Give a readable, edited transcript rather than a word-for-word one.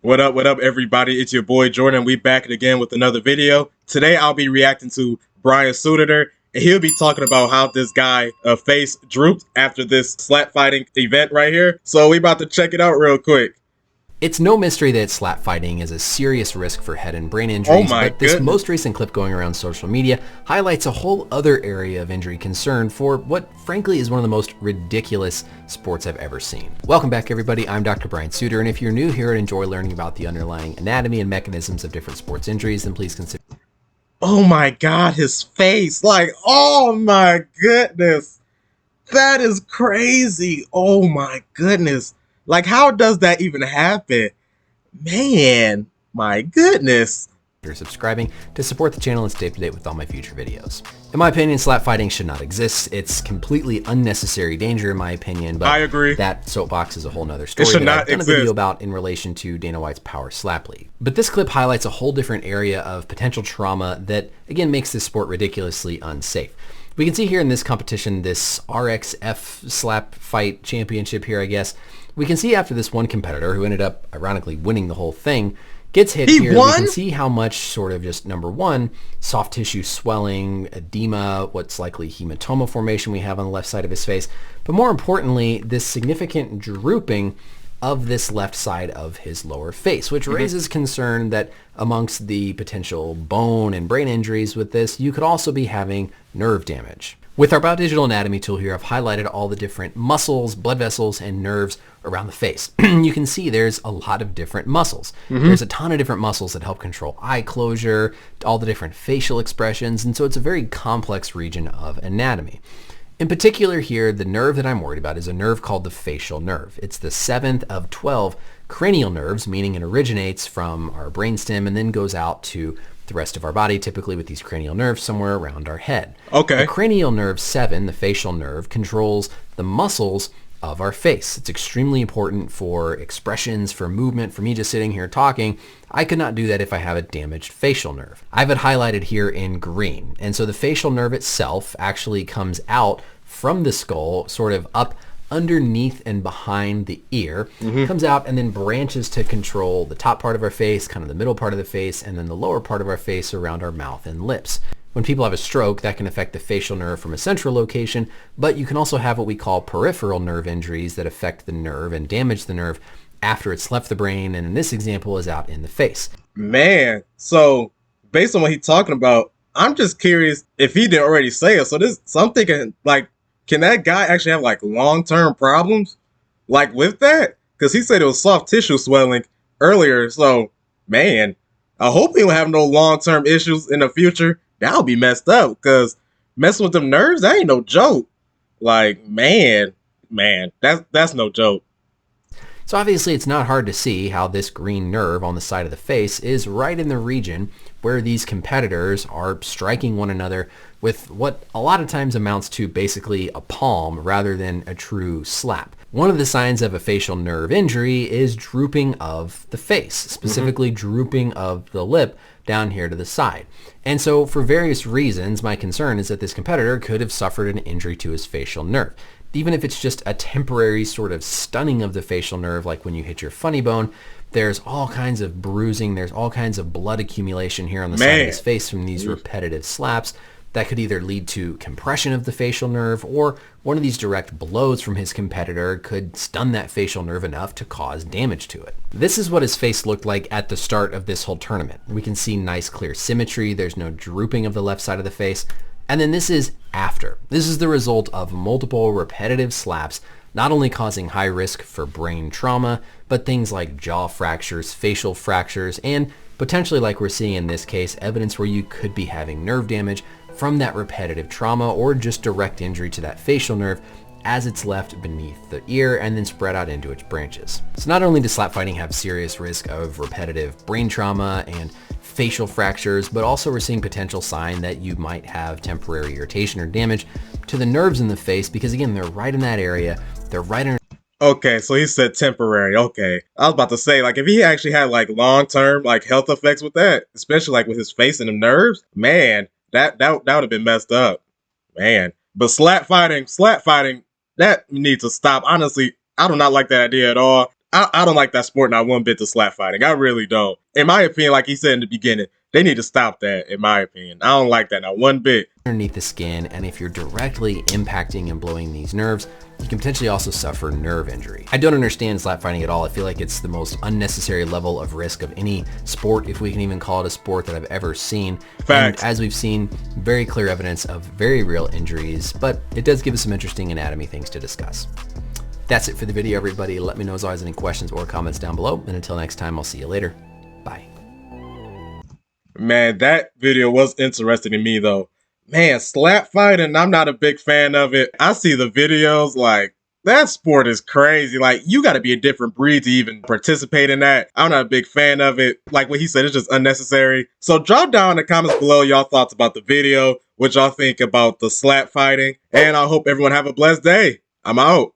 What up, everybody? It's your boy Jordan. We back again with another video. Today, I'll be reacting to Brian Sutterer, and he'll be talking about how this guy face drooped after this slap fighting event right here. So we about to check it out real quick. It's no mystery that slap fighting is a serious risk for head and brain injuries, but this most recent clip going around social media highlights a whole other area of injury concern for what frankly is one of the most ridiculous sports I've ever seen. Welcome back, everybody. I'm Dr. Brian Sutterer, and if you're new here and enjoy learning about the underlying anatomy and mechanisms of different sports injuries, then please consider... Oh my God, his face. Like, oh my goodness. That is crazy. Oh my goodness. Like, how does that even happen? Man, my goodness. You're subscribing to support the channel and stay up to date with all my future videos. In my opinion, slap fighting should not exist. It's completely unnecessary danger, in my opinion. But I agree. That soapbox is a whole nother story it should that not I've done exist. a video about in relation to Dana White's Power Slap League. But this clip highlights a whole different area of potential trauma that, again, makes this sport ridiculously unsafe. We can see here in this competition, this RXF slap fight championship here, I guess. We can see after this one competitor, who ended up ironically winning the whole thing, gets hit here, we can see how much sort of just, number one, soft tissue swelling, edema, what's likely hematoma formation we have on the left side of his face, but more importantly, this significant drooping of this left side of his lower face, which raises concern that amongst the potential bone and brain injuries with this, you could also be having nerve damage. With our biodigital anatomy tool here, I've highlighted all the different muscles, blood vessels, and nerves around the face. You can see there's a lot of different muscles. There's a ton of different muscles that help control eye closure, all the different facial expressions, and so it's a very complex region of anatomy. In particular here, the nerve that I'm worried about is a nerve called the facial nerve. It's the 7th of 12 cranial nerves, meaning it originates from our brainstem and then goes out to the rest of our body, typically with these cranial nerves somewhere around our head. Okay. The cranial nerve 7, the facial nerve, controls the muscles of our face. It's extremely important for expressions, for movement, for me just sitting here talking. I could not do that if I have a damaged facial nerve. I have it highlighted here in green. And so the facial nerve itself actually comes out from the skull, sort of up underneath and behind the ear, comes out and then branches to control the top part of our face, kind of the middle part of the face, and then the lower part of our face around our mouth and lips. When people have a stroke, that can affect the facial nerve from a central location, but you can also have what we call peripheral nerve injuries that affect the nerve and damage the nerve after it's left the brain, and in this example is out in the face. Man, so based on what he's talking about, I'm just curious if he didn't already say it. So I'm thinking, like, can that guy actually have like long-term problems like with that? Because he said it was soft tissue swelling earlier. So, man, I hope he won't have no long-term issues in the future. That would be messed up, because messing with them nerves, that ain't no joke. Like, man, that's no joke. So obviously it's not hard to see how this green nerve on the side of the face is right in the region where these competitors are striking one another with what a lot of times amounts to basically a palm rather than a true slap. One of the signs of a facial nerve injury is drooping of the face, specifically drooping of the lip down here to the side. And so for various reasons, my concern is that this competitor could have suffered an injury to his facial nerve. Even if it's just a temporary sort of stunning of the facial nerve, like when you hit your funny bone, there's all kinds of bruising, there's all kinds of blood accumulation here on the side of his face from these repetitive slaps that could either lead to compression of the facial nerve, or one of these direct blows from his competitor could stun that facial nerve enough to cause damage to it. This is what his face looked like at the start of this whole tournament. We can see nice clear symmetry, there's no drooping of the left side of the face. And then this is after. This is the result of multiple repetitive slaps, not only causing high risk for brain trauma, but things like jaw fractures, facial fractures, and potentially, like we're seeing in this case, evidence where you could be having nerve damage from that repetitive trauma or just direct injury to that facial nerve as it's left beneath the ear and then spread out into its branches. So not only does slap fighting have serious risk of repetitive brain trauma and facial fractures, but also we're seeing potential sign that you might have temporary irritation or damage to the nerves in the face, because again, they're right in that area. They're right in. Okay, so he said temporary. Okay. I was about to say, like, if he actually had like long-term like health effects with that, especially like with his face and the nerves, man, that would have been messed up. Man. But slap fighting, that needs to stop. Honestly, I do not like that idea at all. I don't like that sport not one bit, the slap fighting. I really don't. In my opinion, like he said in the beginning, they need to stop that, in my opinion. I don't like that not one bit. Underneath the skin, and if you're directly impacting and blowing these nerves, you can potentially also suffer nerve injury. I don't understand slap fighting at all. I feel like it's the most unnecessary level of risk of any sport, if we can even call it a sport, that I've ever seen. Facts. And as we've seen, very clear evidence of very real injuries, but it does give us some interesting anatomy things to discuss. That's it for the video, everybody. Let me know as always any questions or comments down below. And until next time, I'll see you later. Bye. Man, that video was interesting to me, though. Man, slap fighting, I'm not a big fan of it. I see the videos, like, that sport is crazy. Like, you got to be a different breed to even participate in that. I'm not a big fan of it. Like what he said, it's just unnecessary. So drop down in the comments below y'all thoughts about the video, what y'all think about the slap fighting, and I hope everyone have a blessed day. I'm out.